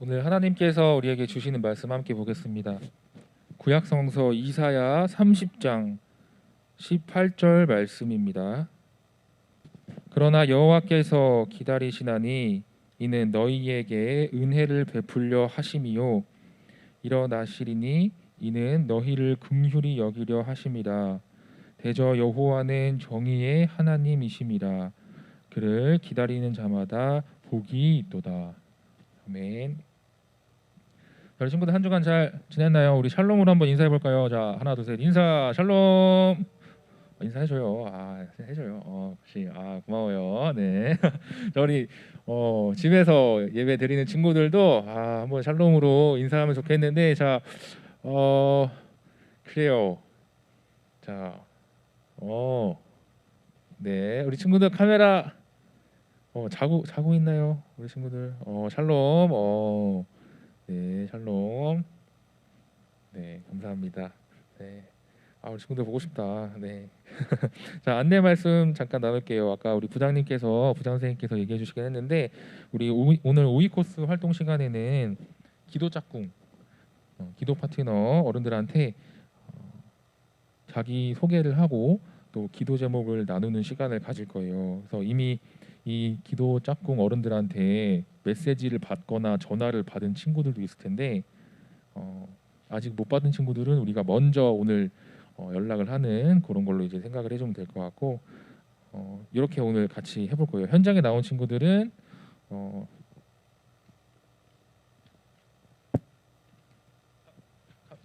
오늘 하나님께서 우리에게 주시는 말씀 함께 보겠습니다. 구약성서 이사야 30장 18절 말씀입니다. 그러나 여호와께서 기다리시나니 이는 너희에게 은혜를 베풀려 하심이요 일어나시리니 이는 너희를 긍휼히 여기려 하심이라. 대저 여호와는 정의의 하나님이심이라. 그를 기다리는 자마다 복이 있도다. 아멘. 우리 친구들 한 주간 잘 지냈나요? 우리 샬롬으로 한번 인사해 볼까요? 자, 하나, 둘, 셋, 인사, 샬롬. 인사해줘요. 해줘요. 혹시 고마워요. 네. 자, 우리 집에서 예배 드리는 친구들도 한번 샬롬으로 인사하면 좋겠는데, 자, 그래요. 자, 네, 우리 친구들 카메라 자고 있나요? 우리 친구들, 샬롬, 네, 샬롬. 네, 감사합니다. 네. 우리 친구들 보고 싶다. 네. 자, 안내 말씀 잠깐 나눌게요. 아까 우리 부장 선생님께서 얘기해 주시긴 했는데, 우리 오늘 오이 코스 활동 시간에는 기도 짝꿍, 기도 파트너 어른들한테 자기 소개를 하고 또 기도 제목을 나누는 시간을 가질 거예요. 그래서 이미 이 기도 짝꿍 어른들한테 메시지를 받거나 전화를 받은 친구들도 있을 텐데, 아직 못 받은 친구들은 우리가 먼저 오늘 연락을 하는 그런 걸로 이제 생각을 해주면 될 것 같고, 이렇게 오늘 같이 해볼 거예요. 현장에 나온 친구들은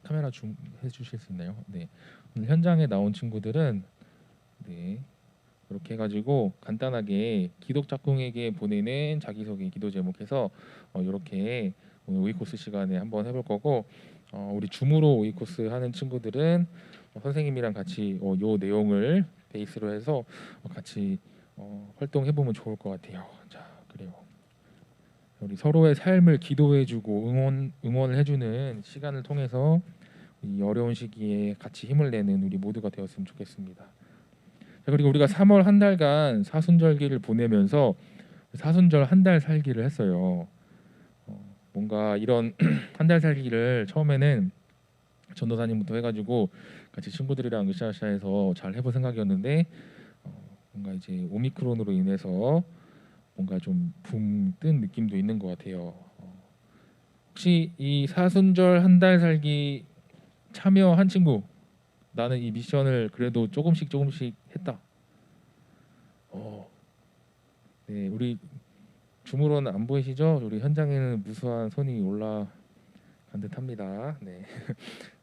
카메라 줌 해주실 수 있나요? 네. 오늘 현장에 나온 친구들은 네, 이렇게 해가지고 간단하게 기도 짝꿍에게 보내는 자기소개 기도 제목해서 이렇게 오늘 오이코스 시간에 한번 해볼 거고, 우리 줌으로 오이코스 하는 친구들은 선생님이랑 같이 요 내용을 베이스로 해서 같이 활동해 보면 좋을 것 같아요. 자, 그래요. 우리 서로의 삶을 기도해주고 응원을 해주는 시간을 통해서 이 어려운 시기에 같이 힘을 내는 우리 모두가 되었으면 좋겠습니다. 자, 그리고 우리가 3월 한 달간 사순절기를 보내면서 사순절 한 달 살기를 했어요. 뭔가 이런 한 달 살기를 처음에는 전도사님부터 해가지고 같이 친구들이랑 으쌰으쌰해서 잘 해볼 생각이었는데, 뭔가 이제 오미크론으로 인해서 뭔가 좀 붕 뜬 느낌도 있는 것 같아요. 혹시 이 사순절 한 달 살기 참여한 친구, 나는 이 미션을 그래도 조금씩 했다. 네, 우리 줌으로는 안 보이시죠? 우리 현장에는 무수한 손이 올라간 듯합니다. 네.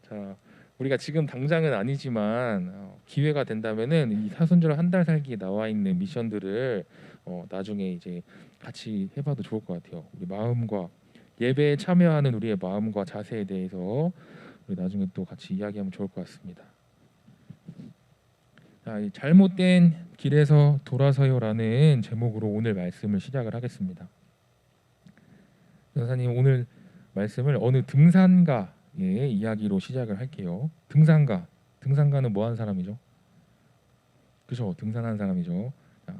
자, 우리가 지금 당장은 아니지만 기회가 된다면은 이 사순절 한 달 살기에 나와 있는 미션들을 나중에 이제 같이 해봐도 좋을 것 같아요. 우리 마음과 예배에 참여하는 우리의 마음과 자세에 대해서 우리 나중에 또 같이 이야기하면 좋을 것 같습니다. 자, 이 잘못된 길에서 돌아서요라는 제목으로 오늘 말씀을 시작을 하겠습니다. 전사님, 오늘 말씀을 어느 등산가의 이야기로 시작을 할게요. 등산가는 뭐 하는 사람이죠? 그죠? 등산하는 사람이죠. 자,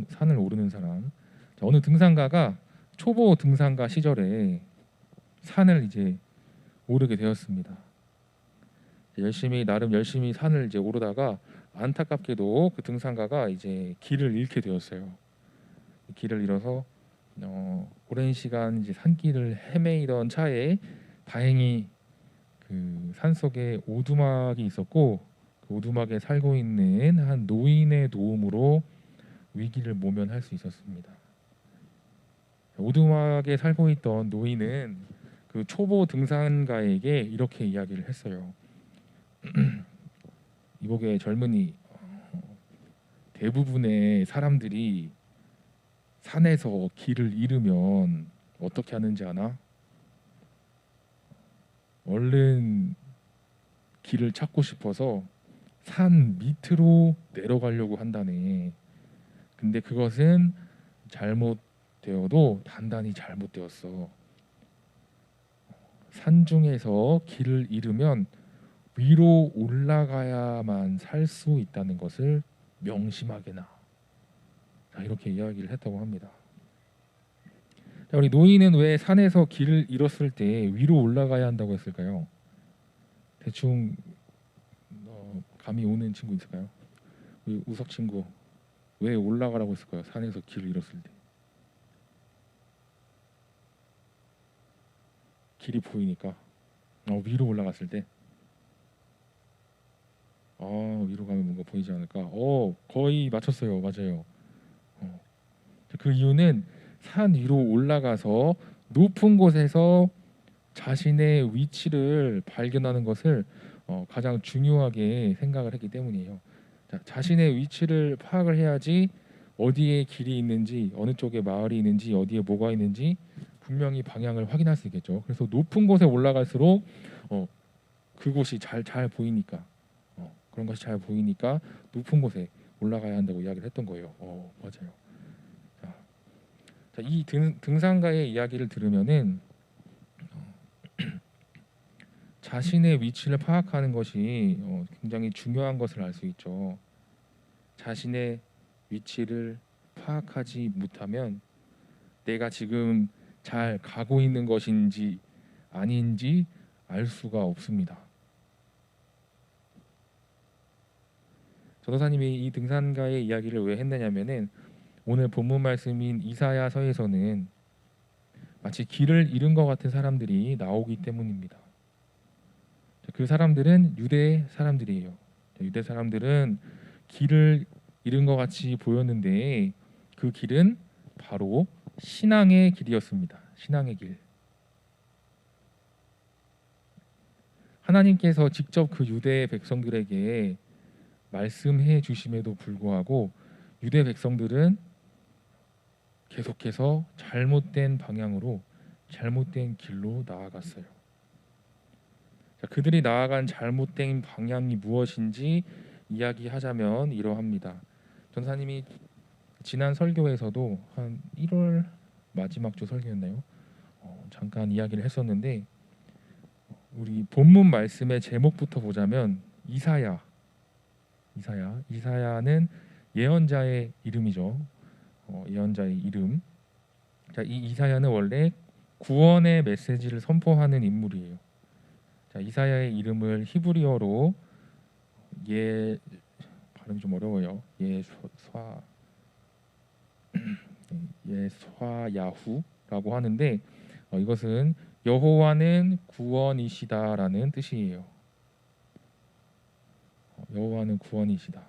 산을 오르는 사람. 자, 어느 등산가가 초보 등산가 시절에 산을 이제 오르게 되었습니다. 나름 열심히 산을 이제 오르다가 안타깝게도 그 등산가가 이제 길을 잃게 되었어요. 길을 잃어서 오랜 시간 이제 산길을 헤매이던 차에 다행히 그 산속에 오두막이 있었고, 그 오두막에 살고 있는 한 노인의 도움으로 위기를 모면할 수 있었습니다. 오두막에 살고 있던 노인은 그 초보 등산가에게 이렇게 이야기를 했어요. 이복의 젊은이, 대부분의 사람들이 산에서 길을 잃으면 어떻게 하는지 아나? 얼른 길을 찾고 싶어서 산 밑으로 내려가려고 한다네. 근데 그것은 잘못되어도 단단히 잘못되었어. 산중에서 길을 잃으면 위로 올라가야만 살 수 있다는 것을 명심하게나. 자, 이렇게 이야기를 했다고 합니다. 자, 우리 노인은 왜 산에서 길을 잃었을 때 위로 올라가야 한다고 했을까요? 대충 감이 오는 친구 있을까요? 우리 우석 친구 왜 올라가라고 했을까요? 산에서 길을 잃었을 때 길이 보이니까. 위로 올라갔을 때 위로 가면 뭔가 보이지 않을까? 거의 맞췄어요. 맞아요. 어, 그 이유는 산 위로 올라가서 높은 곳에서 자신의 위치를 발견하는 것을 가장 중요하게 생각을 했기 때문이에요. 자, 자신의 위치를 파악을 해야지 어디에 길이 있는지, 어느 쪽에 마을이 있는지, 어디에 뭐가 있는지 분명히 방향을 확인할 수 있겠죠. 그래서 높은 곳에 올라갈수록 그곳이 잘 보이니까 그런 것이 잘 보이니까 높은 곳에 올라가야 한다고 이야기를 했던 거예요. 맞아요. 자, 이 등산가의 이야기를 들으면은 자신의 위치를 파악하는 것이 굉장히 중요한 것을 알 수 있죠. 자신의 위치를 파악하지 못하면 내가 지금 잘 가고 있는 것인지 아닌지 알 수가 없습니다. 전도사님이 이 등산가의 이야기를 왜 했느냐면은 오늘 본문 말씀인 이사야서에서는 마치 길을 잃은 것 같은 사람들이 나오기 때문입니다. 그 사람들은 유대 사람들이에요. 유대 사람들은 길을 잃은 것 같이 보였는데 그 길은 바로 신앙의 길이었습니다. 신앙의 길. 하나님께서 직접 그 유대 백성들에게 말씀해 주심에도 불구하고 유대 백성들은 계속해서 잘못된 방향으로 잘못된 길로 나아갔어요. 자, 그들이 나아간 잘못된 방향이 무엇인지 이야기하자면 이러합니다. 전사님이 지난 설교에서도 한 1월 마지막 주 설교였나요? 잠깐 이야기를 했었는데 우리 본문 말씀의 제목부터 보자면 이사야는 예언자의 이름이죠. 예언자의 이름. 자, 이 이사야는 원래 구원의 메시지를 선포하는 인물이에요. 자, 이사야의 이름을 히브리어로 발음이 좀 어려워요. 예스화야후라고 하는데 이것은 여호와는 구원이시다라는 뜻이에요. 여호와는 구원이시다.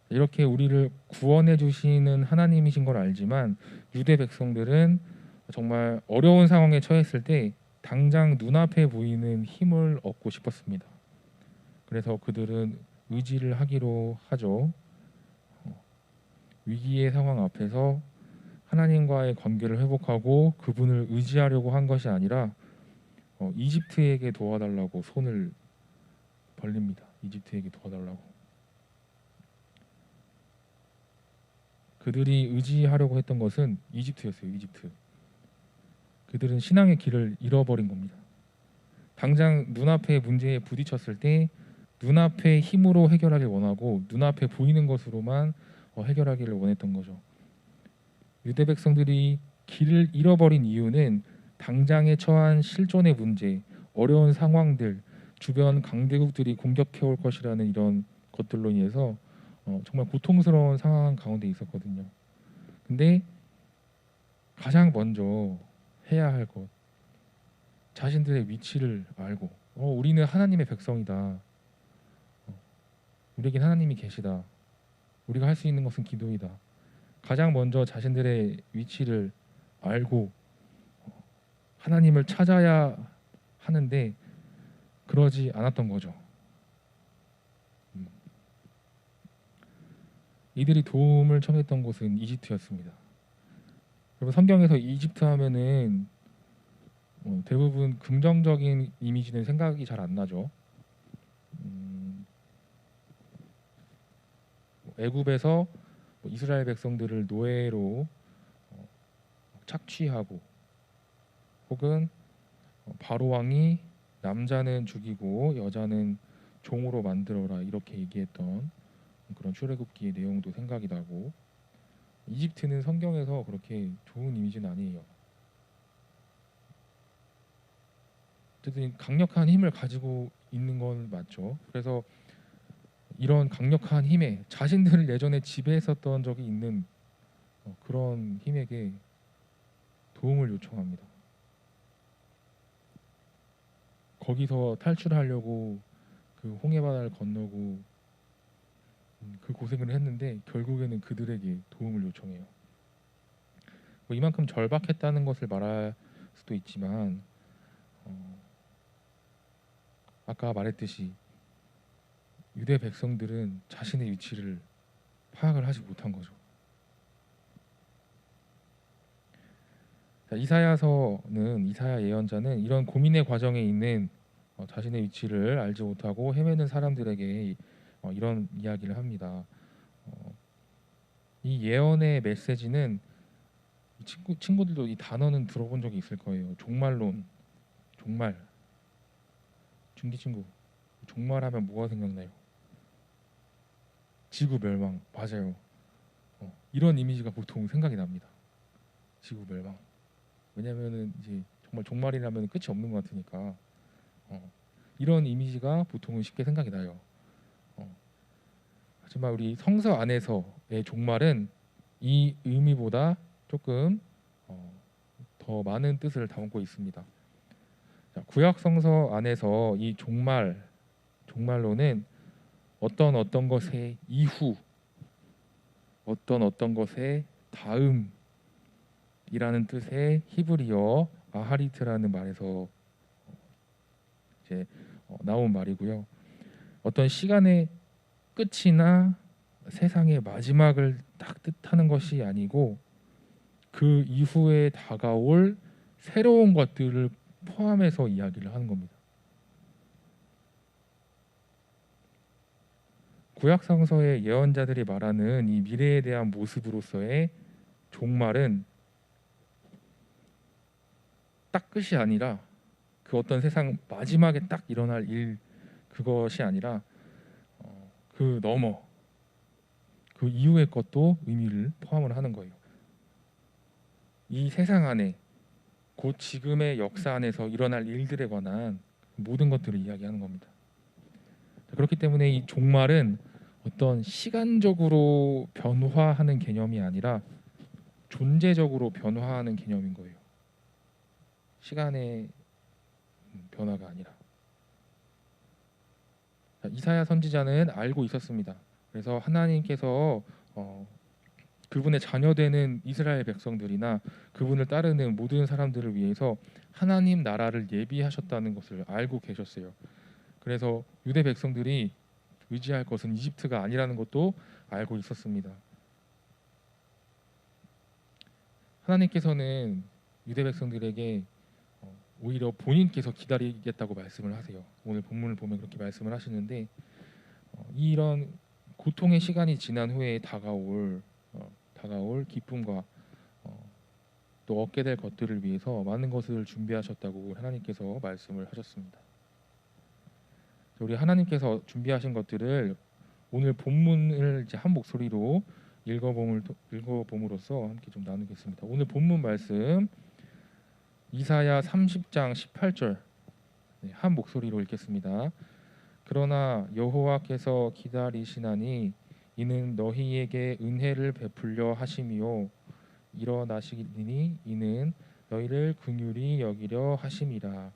이렇게 우리를 구원해 주시는 하나님이신 걸 알지만 유대 백성들은 정말 어려운 상황에 처했을 때 당장 눈앞에 보이는 힘을 얻고 싶었습니다. 그래서 그들은 의지를 하기로 하죠. 위기의 상황 앞에서 하나님과의 관계를 회복하고 그분을 의지하려고 한 것이 아니라 이집트에게 도와달라고 손을 벌립니다. 이집트에게 도와달라고. 그들이 의지하려고 했던 것은 이집트였어요. 이집트. 그들은 신앙의 길을 잃어버린 겁니다. 당장 눈앞의 문제에 부딪혔을 때 눈앞의 힘으로 해결하길 원하고 눈앞에 보이는 것으로만 해결하기를 원했던 거죠. 유대 백성들이 길을 잃어버린 이유는 당장에 처한 실존의 문제, 어려운 상황들, 주변 강대국들이 공격해 올 것이라는 이런 것들로 인해서 정말 고통스러운 상황 가운데 있었거든요. 근데 가장 먼저 해야 할 것, 자신들의 위치를 알고 우리는 하나님의 백성이다. 우리에겐 하나님이 계시다. 우리가 할 수 있는 것은 기도이다. 가장 먼저 자신들의 위치를 알고 하나님을 찾아야 하는데 그러지 않았던 거죠. 이들이 도움을 청했던 곳은 이집트였습니다. 여러분 성경에서 이집트 하면은 대부분 긍정적인 이미지는 생각이 잘 안 나죠. 애굽에서 이스라엘 백성들을 노예로 착취하고 혹은 바로 왕이 남자는 죽이고 여자는 종으로 만들어라 이렇게 얘기했던 그런 출애굽기의 내용도 생각이 나고 이집트는 성경에서 그렇게 좋은 이미지는 아니에요. 어쨌든 강력한 힘을 가지고 있는 건 맞죠. 그래서 이런 강력한 힘에 자신들을 예전에 지배했었던 적이 있는 그런 힘에게 도움을 요청합니다. 거기서 탈출하려고 그 홍해바다를 건너고 그 고생을 했는데 결국에는 그들에게 도움을 요청해요. 뭐 이만큼 절박했다는 것을 말할 수도 있지만 아까 말했듯이 유대 백성들은 자신의 위치를 파악을 하지 못한 거죠. 자, 이사야 예언자는 이런 고민의 과정에 있는 자신의 위치를 알지 못하고 헤매는 사람들에게 이런 이야기를 합니다. 이 예언의 메시지는 친구들도 이 단어는 들어본 적이 있을 거예요. 종말론, 종말. 중기 친구, 종말하면 뭐가 생각나요? 지구 멸망. 맞아요. 이런 이미지가 보통 생각이 납니다. 지구 멸망. 왜냐면은 이제 정말 종말이라면 끝이 없는 것 같으니까 이런 이미지가 보통은 쉽게 생각이 나요. 하지만 우리 성서 안에서의 종말은 이 의미보다 조금 더 많은 뜻을 담고 있습니다. 자, 구약 성서 안에서 이 종말론은 어떤 것의 이후, 어떤 것의 다음이라는 뜻의 히브리어 아하리트라는 말에서 이제 나온 말이고요. 어떤 시간의 끝이나 세상의 마지막을 딱 뜻하는 것이 아니고 그 이후에 다가올 새로운 것들을 포함해서 이야기를 하는 겁니다. 구약 성서의 예언자들이 말하는 이 미래에 대한 모습으로서의 종말은 딱 끝이 아니라 그 어떤 세상 마지막에 딱 일어날 일 그것이 아니라 그 너머 그 이후의 것도 의미를 포함을 하는 거예요. 이 세상 안에 곧 지금의 역사 안에서 일어날 일들에 관한 모든 것들을 이야기하는 겁니다. 그렇기 때문에 이 종말은 어떤 시간적으로 변화하는 개념이 아니라 존재적으로 변화하는 개념인 거예요. 시간의 변화가 아니라. 이사야 선지자는 알고 있었습니다. 그래서 하나님께서 그분의 자녀되는 이스라엘 백성들이나 그분을 따르는 모든 사람들을 위해서 하나님 나라를 예비하셨다는 것을 알고 계셨어요. 그래서 유대 백성들이 의지할 것은 이집트가 아니라는 것도 알고 있었습니다. 하나님께서는 유대 백성들에게 오히려 본인께서 기다리겠다고 말씀을 하세요. 오늘 본문을 보면 그렇게 말씀을 하시는데 이런 고통의 시간이 지난 후에 다가올 기쁨과 또 얻게 될 것들을 위해서 많은 것을 준비하셨다고 하나님께서 말씀을 하셨습니다. 우리 하나님께서 준비하신 것들을 오늘 본문을 이제 한 목소리로 읽어봄으로써 함께 좀 나누겠습니다. 오늘 본문 말씀 이사야 30장 18절 한 목소리로 읽겠습니다. 그러나 여호와께서 기다리시나니 이는 너희에게 은혜를 베풀려 하심이요 일어나시리니 이는 너희를 긍휼히 여기려 하심이라.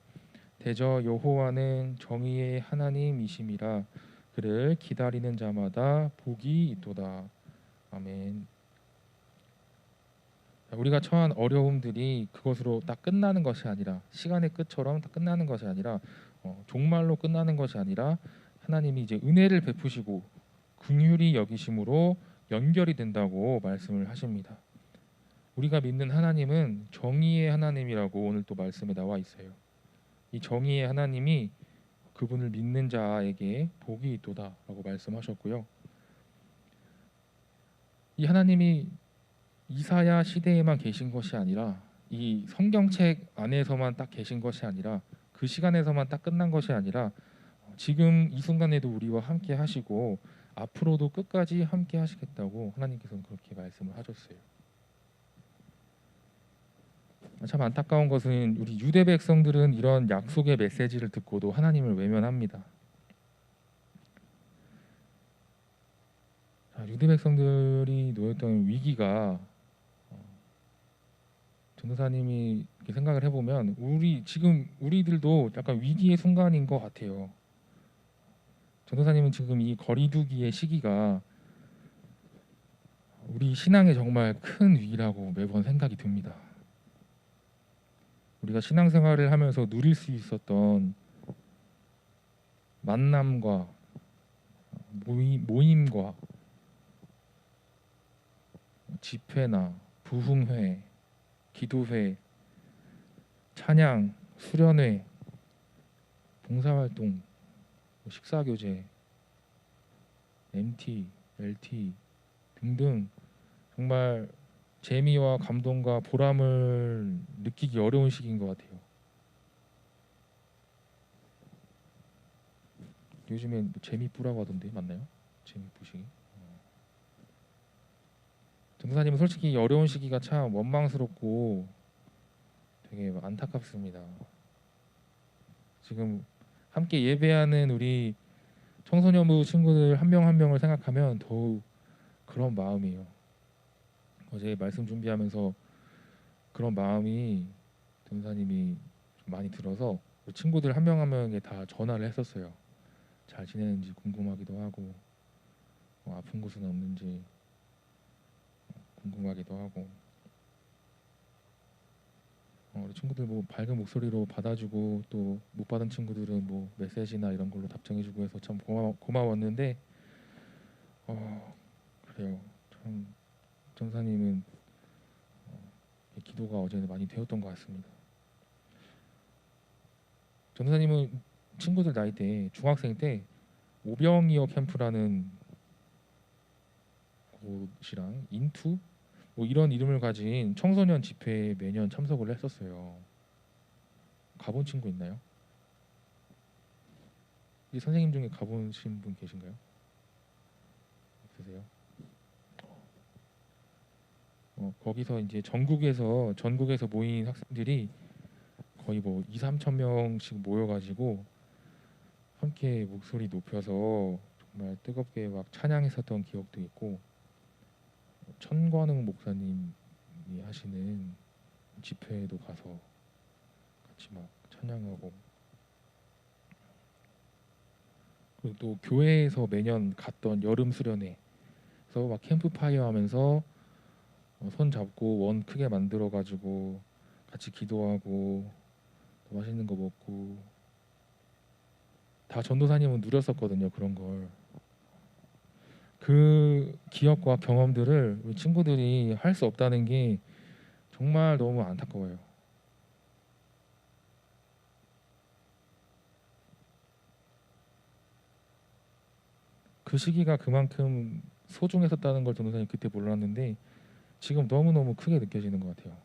대저 여호와는 정의의 하나님이심이라. 그를 기다리는 자마다 복이 있도다. 아멘. 우리가 처한 어려움들이 그것으로 딱 끝나는 것이 아니라 시간의 끝처럼 딱 끝나는 것이 아니라 종말로 끝나는 것이 아니라 하나님이 이제 은혜를 베푸시고 긍휼히 여기심으로 연결이 된다고 말씀을 하십니다. 우리가 믿는 하나님은 정의의 하나님이라고 오늘 또 말씀에 나와 있어요. 이 정의의 하나님이 그분을 믿는 자에게 복이 있도다라고 말씀하셨고요. 이 하나님이 이사야 시대에만 계신 것이 아니라 이 성경책 안에서만 딱 계신 것이 아니라 그 시간에서만 딱 끝난 것이 아니라 지금 이 순간에도 우리와 함께 하시고 앞으로도 끝까지 함께 하시겠다고 하나님께서는 그렇게 말씀을 하셨어요. 참 안타까운 것은 우리 유대 백성들은 이런 약속의 메시지를 듣고도 하나님을 외면합니다. 자, 유대 백성들이 놓였던 위기가 전도사님이 이렇게 생각을 해보면 지금 우리들도 약간 위기의 순간인 것 같아요. 전도사님은 지금 이 거리두기의 시기가 우리 신앙에 정말 큰 위기라고 매번 생각이 듭니다. 우리가 신앙생활을 하면서 누릴 수 있었던 만남과 모임과 집회나 부흥회, 기도회, 찬양, 수련회, 봉사활동, 식사교제, MT, LT 등등 정말 재미와 감동과 보람을 느끼기 어려운 시기인 것 같아요. 요즘엔 뭐 재미뿌라고 하던데 맞나요? 재미뿌시기. 전도사님은 솔직히 어려운 시기가 참 원망스럽고 되게 안타깝습니다. 지금 함께 예배하는 우리 청소년부 친구들 한 명 한 명을 생각하면 더욱 그런 마음이에요. 어제 말씀 준비하면서 그런 마음이 전도사님이 좀 많이 들어서 친구들 한 명 한 명에게 다 전화를 했었어요. 잘 지내는지 궁금하기도 하고 아픈 곳은 없는지 궁금하기도 하고 우리 친구들 뭐 밝은 목소리로 받아주고 또 못 받은 친구들은 뭐 메시지나 이런 걸로 답장해주고 해서 참 고마웠는데 그래요. 참 전사님은 기도가 어제는 많이 되었던 것 같습니다. 전사님은 친구들 나이 때 중학생 때 오병이어 캠프라는 곳이랑 인투 뭐 이런 이름을 가진 청소년 집회에 매년 참석을 했었어요. 가본 친구 있나요? 이 선생님 중에 가보신 분 계신가요? 없으세요? 거기서 이제 전국에서 모인 학생들이 거의 뭐 2, 3천 명씩 모여가지고 함께 목소리 높여서 정말 뜨겁게 막 찬양했었던 기억도 있고 천관웅 목사님이 하시는 집회에도 가서 같이 막 찬양하고 그리고 또 교회에서 매년 갔던 여름 수련회에서 막 캠프파이어 하면서 손 잡고 원 크게 만들어 가지고 같이 기도하고 맛있는 거 먹고 다 전도사님은 누렸었거든요. 그런 걸. 그 기억과 경험들을 우리 친구들이 할 수 없다는 게 정말 너무 안타까워요. 그 시기가 그만큼 소중했었다는 걸 전도사님 그때 몰랐는데 지금 너무너무 크게 느껴지는 것 같아요.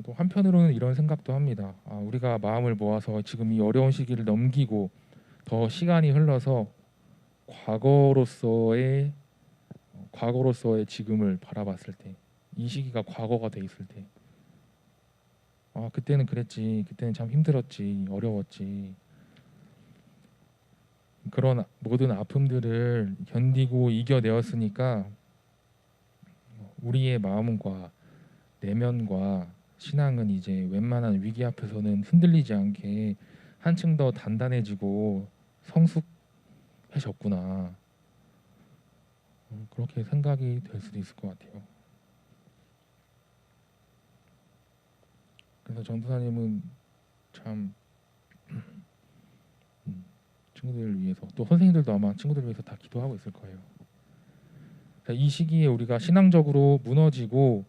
또 한편으로는 이런 생각도 합니다. 우리가 마음을 모아서 지금 이 어려운 시기를 넘기고 더 시간이 흘러서 과거로서의 지금을 바라봤을 때, 이 시기가 과거가 돼 있을 때, 그때는 그랬지, 그때는 참 힘들었지, 어려웠지. 그런 모든 아픔들을 견디고 이겨내었으니까 우리의 마음과 내면과 신앙은 이제 웬만한 위기 앞에서는 흔들리지 않게 한층 더 단단해지고 성숙해졌구나. 그렇게 생각이 될 수도 있을 것 같아요. 그래서 전도사님은 참 친구들을 위해서 또 선생님들도 아마 친구들을 위해서 다 기도하고 있을 거예요. 이 시기에 우리가 신앙적으로 무너지고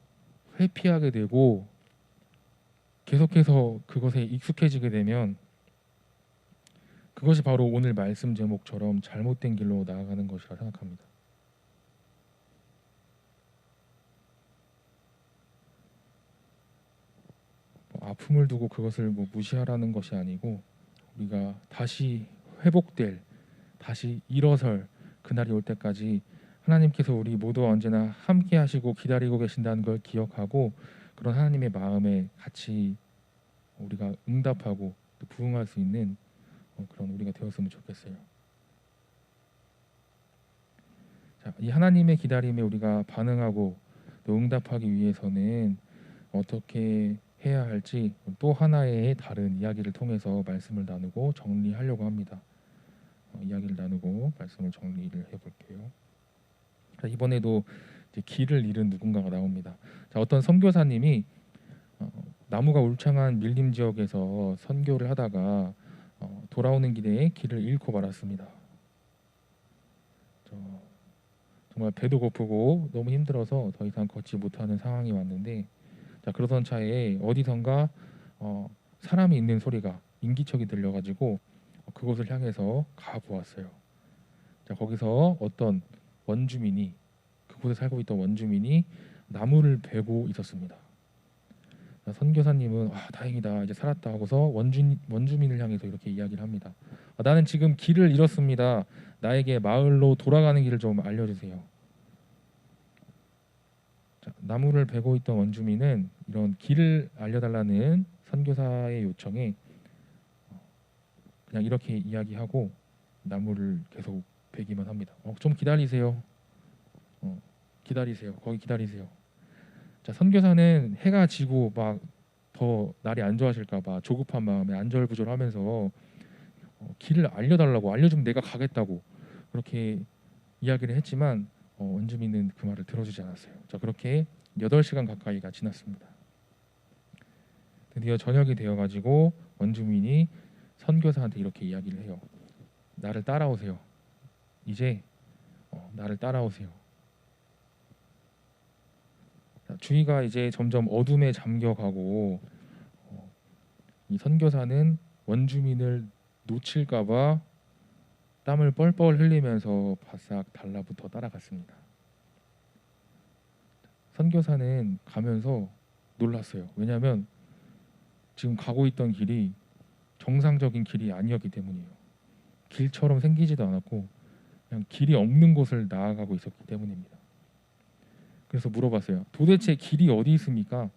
회피하게 되고 계속해서 그것에 익숙해지게 되면 그것이 바로 오늘 말씀 제목처럼 잘못된 길로 나아가는 것이라 생각합니다. 아픔을 두고 그것을 무시하라는 것이 아니고 우리가 다시 회복될, 다시 일어설 그날이 올 때까지 하나님께서 우리 모두와 언제나 함께 하시고 기다리고 계신다는 걸 기억하고 그런 하나님의 마음에 같이 우리가 응답하고 또 부응할 수 있는 그런 우리가 되었으면 좋겠어요. 자, 이 하나님의 기다림에 우리가 반응하고 또 응답하기 위해서는 어떻게 해야 할지 또 하나의 다른 이야기를 통해서 말씀을 나누고 정리하려고 합니다. 이야기를 나누고 말씀을 정리를 해볼게요. 자, 이번에도 이제 길을 잃은 누군가가 나옵니다. 자, 어떤 선교사님이 나무가 울창한 밀림 지역에서 선교를 하다가 돌아오는 길에 길을 잃고 말았습니다. 정말 배도 고프고 너무 힘들어서 더 이상 걷지 못하는 상황이 왔는데, 자, 그러던 차에 어디선가 사람이 있는 소리가 인기척이 들려가지고 그곳을 향해서 가보았어요. 자, 거기서 어떤 원주민이, 그곳에 살고 있던 원주민이 나무를 베고 있었습니다. 자, 선교사님은 다행이다, 이제 살았다 하고서 원주민을 향해서 이렇게 이야기를 합니다. 나는 지금 길을 잃었습니다. 나에게 마을로 돌아가는 길을 좀 알려주세요. 자, 나무를 베고 있던 원주민은 이런 길을 알려달라는 선교사의 요청에 그냥 이렇게 이야기하고 나무를 계속 베기만 합니다. 좀 기다리세요. 기다리세요. 거기 기다리세요. 자, 선교사는 해가 지고 막 더 날이 안 좋아질까봐 조급한 마음에 안절부절하면서 길을 알려달라고, 알려주면 내가 가겠다고 그렇게 이야기를 했지만 원주민은 그 말을 들어주지 않았어요. 자, 그렇게 8시간 가까이가 지났습니다. 드디어 저녁이 되어가지고 원주민이 선교사한테 이렇게 이야기를 해요. 나를 따라오세요. 이제 나를 따라오세요. 자, 주위가 이제 점점 어둠에 잠겨가고 이 선교사는 원주민을 놓칠까봐 땀을 뻘뻘 흘리면서 바싹 달라붙어 따라갔습니다. 선교사는 가면서 놀랐어요. 왜냐하면 지금 가고 있던 길이 정상적인 길이 아니었기 때문이에요. 길처럼 생기지도 않았고 그냥 길이 없는 곳을 나아가고 있었기 때문입니다. 그래서 물어봤어요. 도대체 길이 어디 있습니까?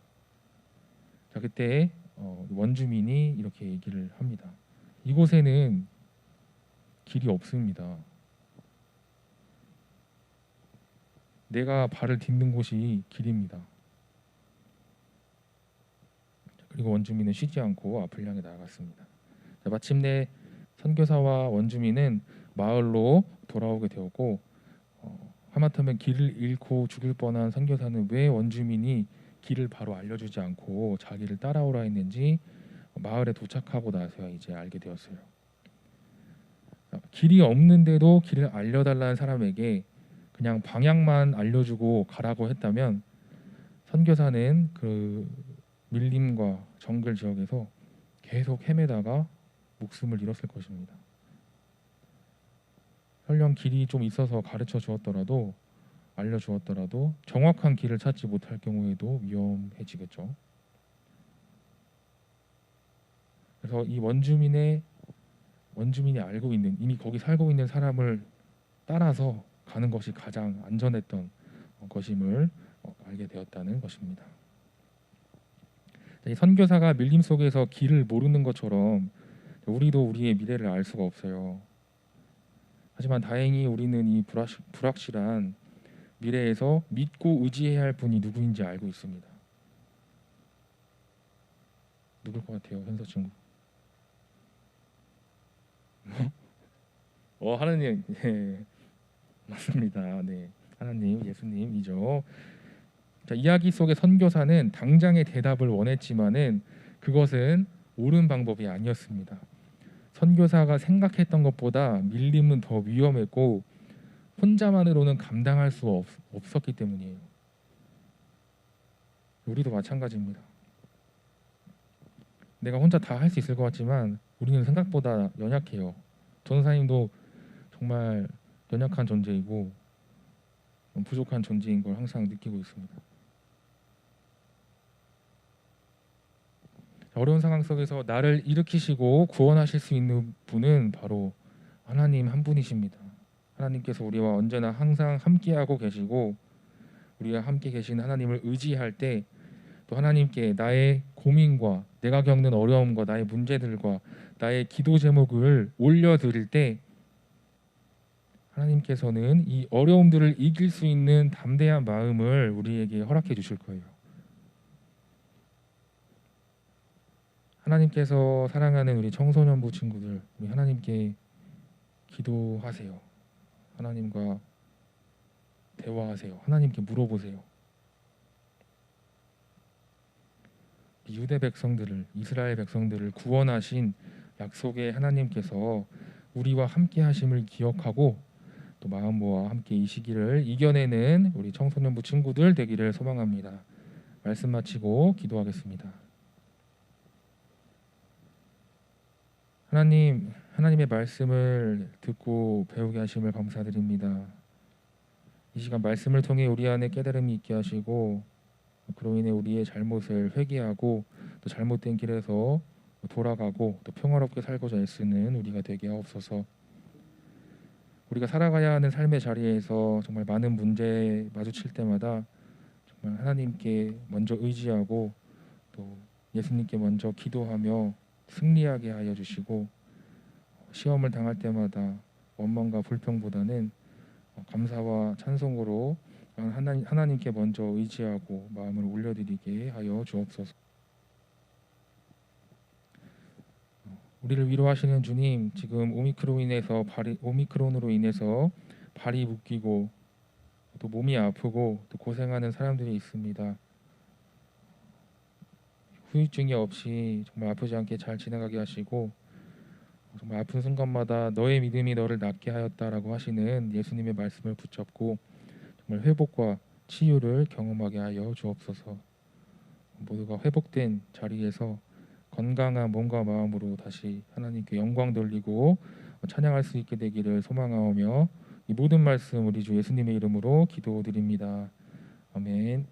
자, 그때 원주민이 이렇게 얘기를 합니다. 이곳에는 길이 없습니다. 내가 발을 딛는 곳이 길입니다. 그리고 원주민은 쉬지 않고 앞을 향해 나아갔습니다. 자, 마침내 선교사와 원주민은 마을로 돌아오게 되었고 하마터면 길을 잃고 죽을 뻔한 선교사는 왜 원주민이 길을 바로 알려주지 않고 자기를 따라오라 했는지 마을에 도착하고 나서야 이제 알게 되었어요. 길이 없는데도 길을 알려달라는 사람에게 그냥 방향만 알려주고 가라고 했다면 선교사는 그 밀림과 정글 지역에서 계속 헤매다가 목숨을 잃었을 것입니다. 설령 길이 좀 있어서 가르쳐 주었더라도, 알려주었더라도 정확한 길을 찾지 못할 경우에도 위험해지겠죠. 그래서 이 원주민이 알고 있는, 이미 거기 살고 있는 사람을 따라서 가는 것이 가장 안전했던 것임을 알게 되었다는 것입니다. 이 선교사가 밀림 속에서 길을 모르는 것처럼 우리도 우리의 미래를 알 수가 없어요. 하지만 다행히 우리는 이 불확실한 미래에서 믿고 의지해야 할 분이 누구인지 알고 있습니다. 누굴 것 같아요, 현서 친구? 하나님, 네, 맞습니다. 네, 하나님, 예수님이죠. 자, 이야기 속의 선교사는 당장의 대답을 원했지만은 그것은 옳은 방법이 아니었습니다. 선교사가 생각했던 것보다 밀림은 더 위험했고 혼자만으로는 감당할 수 없었기 때문이에요. 우리도 마찬가지입니다. 내가 혼자 다 할 수 있을 것 같지만 우리는 생각보다 연약해요. 전사님도 정말 연약한 존재이고 부족한 존재인 걸 항상 느끼고 있습니다. 어려운 상황 속에서 나를 일으키시고 구원하실 수 있는 분은 바로 하나님 한 분이십니다. 하나님께서 우리와 언제나 항상 함께하고 계시고, 우리와 함께 계신 하나님을 의지할 때 또 하나님께 나의 고민과 내가 겪는 어려움과 나의 문제들과 나의 기도 제목을 올려드릴 때 하나님께서는 이 어려움들을 이길 수 있는 담대한 마음을 우리에게 허락해 주실 거예요. 하나님께서 사랑하는 우리 청소년부 친구들, 우리 하나님께 기도하세요. 하나님과 대화하세요. 하나님께 물어보세요. 유대 백성들을, 이스라엘 백성들을 구원하신 약속의 하나님께서 우리와 함께 하심을 기억하고 또 마음 모아 함께 이 시기를 이겨내는 우리 청소년부 친구들 되기를 소망합니다. 말씀 마치고 기도하겠습니다. 하나님, 하나님의 말씀을 듣고 배우게 하심을 감사드립니다. 이 시간 말씀을 통해 우리 안에 깨달음이 있게 하시고, 그로 인해 우리의 잘못을 회개하고 또 잘못된 길에서 돌아가고 또 평화롭게 살고자 애쓰는 우리가 되게 하옵소서. 우리가 살아가야 하는 삶의 자리에서 정말 많은 문제 마주칠 때마다 정말 하나님께 먼저 의지하고 또 예수님께 먼저 기도하며 승리하게 하여 주시고, 시험을 당할 때마다 원망과 불평보다는 감사와 찬송으로 하나님께 먼저 의지하고 마음을 올려드리게 하여 주옵소서. 우리를 위로하시는 주님, 지금 오미크론으로 인해서 발이 묶이고 또 몸이 아프고 또 고생하는 사람들이 있습니다. 후유증이 없이 정말 아프지 않게 잘 지나가게 하시고, 정말 아픈 순간마다 너의 믿음이 너를 낫게 하였다라고 하시는 예수님의 말씀을 붙잡고 정말 회복과 치유를 경험하게 하여 주옵소서. 모두가 회복된 자리에서 건강한 몸과 마음으로 다시 하나님께 영광 돌리고 찬양할 수 있게 되기를 소망하오며, 이 모든 말씀 우리 주 예수님의 이름으로 기도드립니다. 아멘.